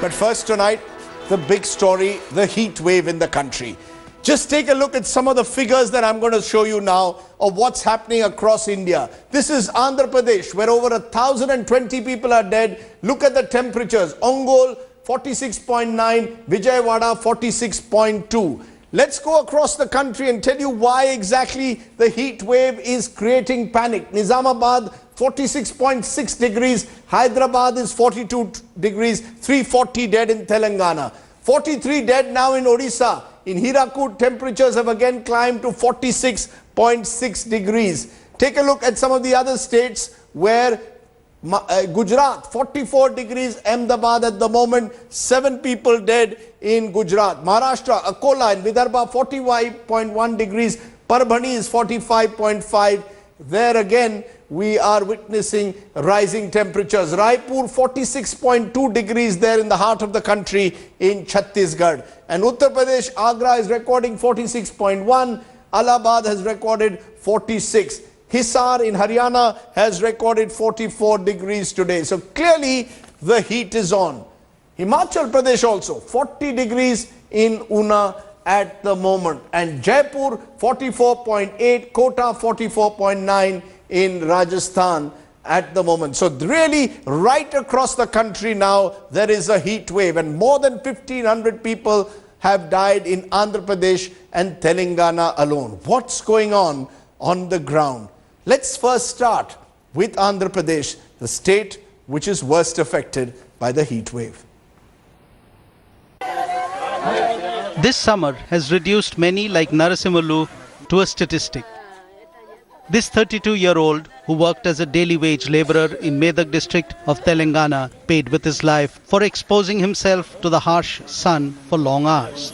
But first tonight, the big story, the heat wave in the country. Just take a look at some of the figures that I'm going to show you now of what's happening across India. This is Andhra Pradesh, where over 1,020 people are dead. Look at the temperatures. Ongole, 46.9, Vijayawada, 46.2. Let's go across the country and tell you why exactly the heat wave is creating panic. Nizamabad, 46.6 degrees. Hyderabad is 42 degrees. 340 dead in Telangana. 43 dead now in Odisha. In Hirakud, temperatures have again climbed to 46.6 degrees. Take a look at some of the other states where Gujarat, 44 degrees, Ahmedabad at the moment, 7 people dead in Gujarat. Maharashtra, Akola in Vidarbha, 45.1 degrees. Parbhani is 45.5. There again, we are witnessing rising temperatures. Raipur, 46.2 degrees there in the heart of the country in Chhattisgarh. And Uttar Pradesh, Agra is recording 46.1. Allahabad has recorded 46. Hisar in Haryana has recorded 44 degrees today. So clearly the heat is on. Himachal Pradesh also 40 degrees in Una at the moment. And Jaipur 44.8, Kota 44.9 in Rajasthan at the moment. So really right across the country now there is a heat wave, and more than 1,500 people have died in Andhra Pradesh and Telangana alone. What's going on the ground? Let's first start with Andhra Pradesh, the state which is worst affected by the heat wave. This summer has reduced many like Narasimhalu to a statistic. This 32-year-old who worked as a daily wage labourer in Medak district of Telangana paid with his life for exposing himself to the harsh sun for long hours.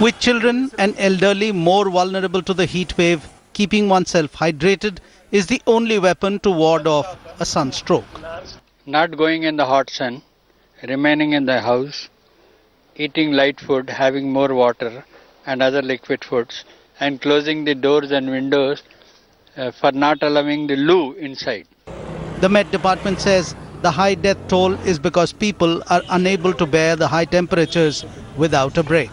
With children and elderly more vulnerable to the heat wave, keeping oneself hydrated is the only weapon to ward off a sunstroke. Not going in the hot sun, remaining in the house, eating light food, having more water and other liquid foods, and closing the doors and windows for not allowing the loo inside. The Met Department says the high death toll is because people are unable to bear the high temperatures without a break.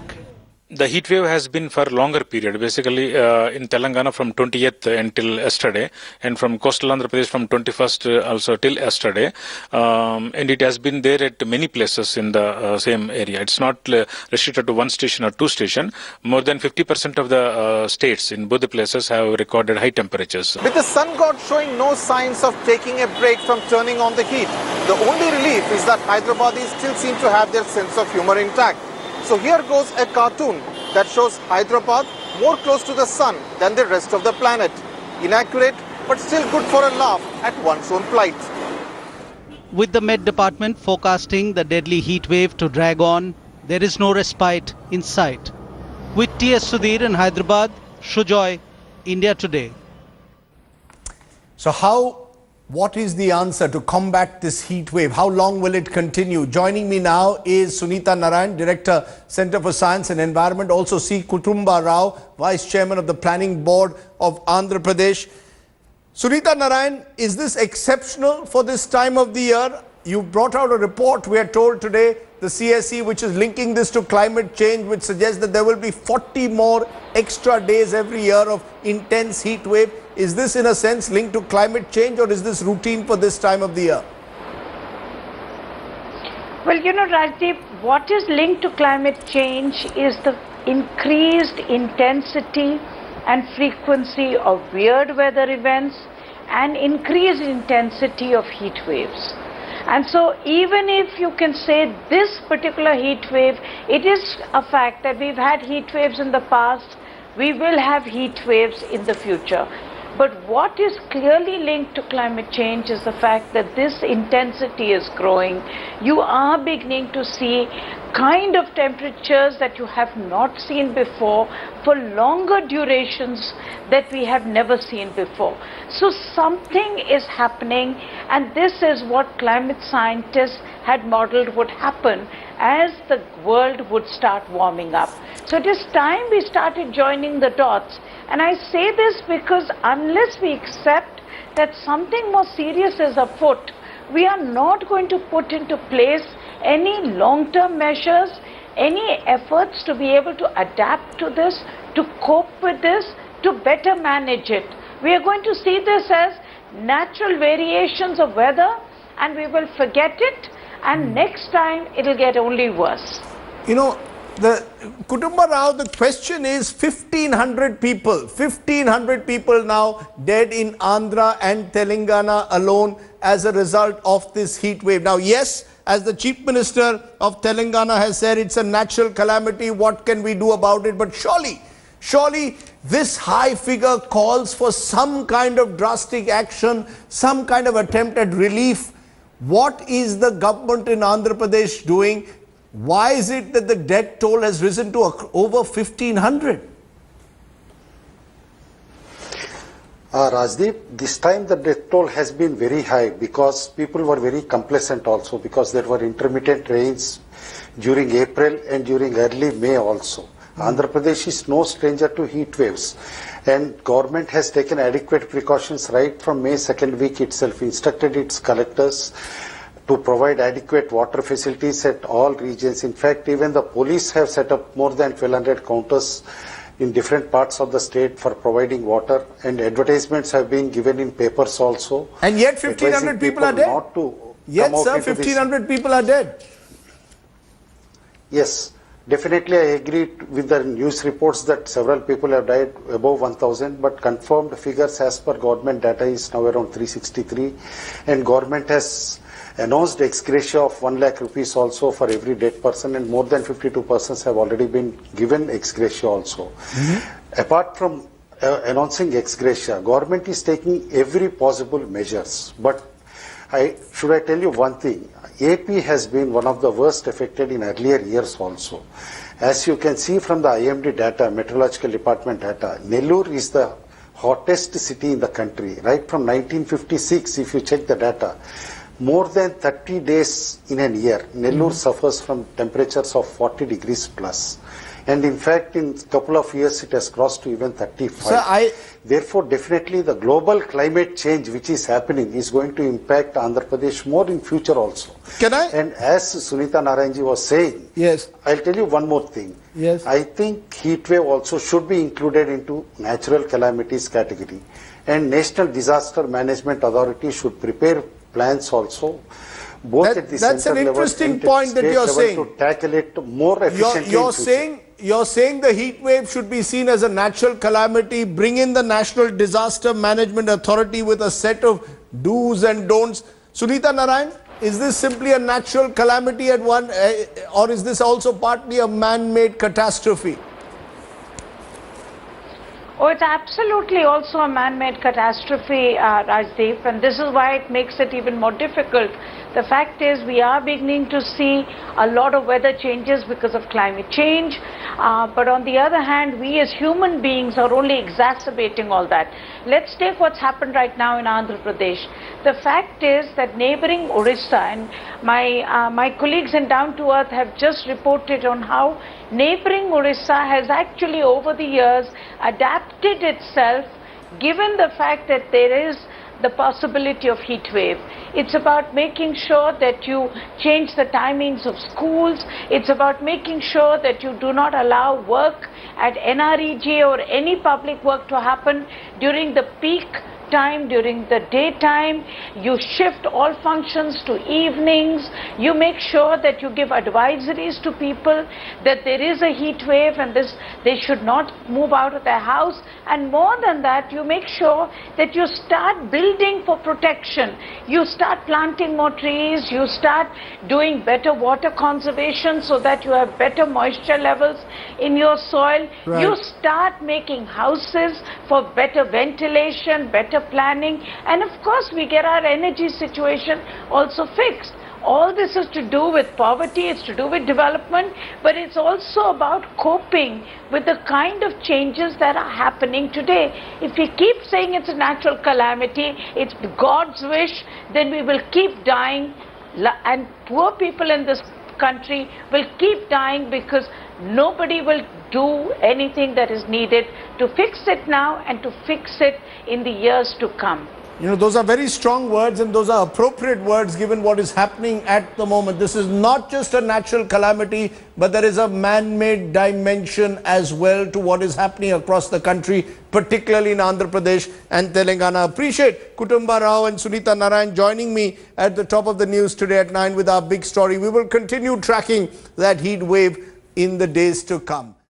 The heat wave has been for a longer period, basically in Telangana from 20th until yesterday, and from coastal Andhra Pradesh from 21st also till yesterday. And it has been there at many places in the same area. It's not restricted to one station or two stations. More than 50% of the states in both the places have recorded high temperatures. With the sun god showing no signs of taking a break from turning on the heat, the only relief is that Hyderabadis still seem to have their sense of humor intact. So here goes a cartoon that shows Hyderabad more close to the sun than the rest of the planet. Inaccurate, but still good for a laugh at one's own plight. With the Met Department forecasting the deadly heat wave to drag on, there is no respite in sight. With T.S. Sudhir in Hyderabad, Shujoy, India Today. So what is the answer to combat this heat wave? How long will it continue? Joining me now is Sunita Narayan, Director, Center for Science and Environment. Also C. Kutumba Rao, Vice Chairman of the Planning Board of Andhra Pradesh. Sunita Narayan, is this exceptional for this time of the year? You brought out a report, we are told today, the CSE, which is linking this to climate change, which suggests that there will be 40 more extra days every year of intense heat wave. Is this in a sense linked to climate change, or is this routine for this time of the year? Well, Rajdeep, what is linked to climate change is the increased intensity and frequency of weird weather events and increased intensity of heat waves. And so even if you can say this particular heat wave, it is a fact that we've had heat waves in the past, we will have heat waves in the future. But what is clearly linked to climate change is the fact that this intensity is growing. You are beginning to see kind of temperatures that you have not seen before for longer durations that we have never seen before. So something is happening, and this is what climate scientists had modeled would happen as the world would start warming up. So it is time we started joining the dots. And I say this because unless we accept that something more serious is afoot, we are not going to put into place any long-term measures, any efforts to be able to adapt to this, to cope with this, to better manage it. We are going to see this as natural variations of weather and we will forget it, and next time it will get only worse. You know, the Kutumba Rao, the question is 1,500 people now dead in Andhra and Telangana alone as a result of this heat wave. Now, yes, as the Chief Minister of Telangana has said, it's a natural calamity. What can we do about it? But surely this high figure calls for some kind of drastic action, some kind of attempt at relief. What is the government in Andhra Pradesh doing? Why is it that the death toll has risen to over 1,500? Rajdeep, this time the death toll has been very high because people were very complacent also, because there were intermittent rains during April and during early May also. Andhra Pradesh is no stranger to heat waves, and government has taken adequate precautions right from May 2nd week itself, instructed its collectors to provide adequate water facilities at all regions. In fact, even the police have set up more than 1,200 counters in different parts of the state for providing water, and advertisements have been given in papers also. And yet 1,500 people are dead? Yes, sir, 1,500 people are dead. Yes, definitely I agree with the news reports that several people have died, above 1,000, but confirmed figures as per government data is now around 363, and government has announced ex gratia of 1 lakh rupees also for every dead person, and more than 52 persons have already been given ex gratia also. Apart from announcing ex gratia, government is taking every possible measures. But should I tell you one thing? AP has been one of the worst affected in earlier years also. As you can see from the IMD data, Meteorological Department data, Nellore is the hottest city in the country. Right from 1956, if you check the data, more than 30 days in a year, Nellore suffers from temperatures of 40 degrees plus. And in fact, in a couple of years, it has crossed to even 35. Sir, Therefore, definitely the global climate change which is happening is going to impact Andhra Pradesh more in future also. Can I? And as Sunita Narayanji was saying, yes, I'll tell you one more thing. Yes. I think heat wave also should be included into natural calamities category. And National Disaster Management Authority should prepare plans also, both at the that's center an level interesting and point at that state you're level saying. to tackle it more efficiently. You're saying the heat wave should be seen as a natural calamity, bring in the National Disaster Management Authority with a set of do's and don'ts. Sunita Narayan, is this simply a natural calamity at one, or is this also partly a man-made catastrophe? Oh, it's absolutely also a man-made catastrophe, Rajdeep, and this is why it makes it even more difficult. The fact is we are beginning to see a lot of weather changes because of climate change, but on the other hand, we as human beings are only exacerbating all that. Let's take what's happened right now in Andhra Pradesh. The fact is that neighboring Orissa, and my colleagues in Down to Earth have just reported on how neighboring Orissa has actually over the years adapted itself, given the fact that there is the possibility of heat wave. It's about making sure that you change the timings of schools. It's about making sure that you do not allow work at NREG or any public work to happen during the peak time, during the daytime. You shift all functions to evenings. You make sure that you give advisories to people that there is a heat wave and they should not move out of their house. And more than that, you make sure that you start building for protection. You start planting more trees. You start doing better water conservation so that you have better moisture levels in your soil. Right. You start making houses for better ventilation, better planning, and of course we get our energy situation also fixed. All this is to do with poverty, it's to do with development, but it's also about coping with the kind of changes that are happening today. If we keep saying it's a natural calamity, it's God's wish, then we will keep dying, and poor people in this country will keep dying because Nobody will do anything that is needed to fix it now and to fix it in the years to come. You know, those are very strong words, and those are appropriate words given what is happening at the moment. This is not just a natural calamity, but there is a man-made dimension as well to what is happening across the country, particularly in Andhra Pradesh and Telangana. Appreciate Kutumba Rao and Sunita Narayan joining me at the top of the news today at 9 with our big story. We will continue tracking that heat wave in the days to come.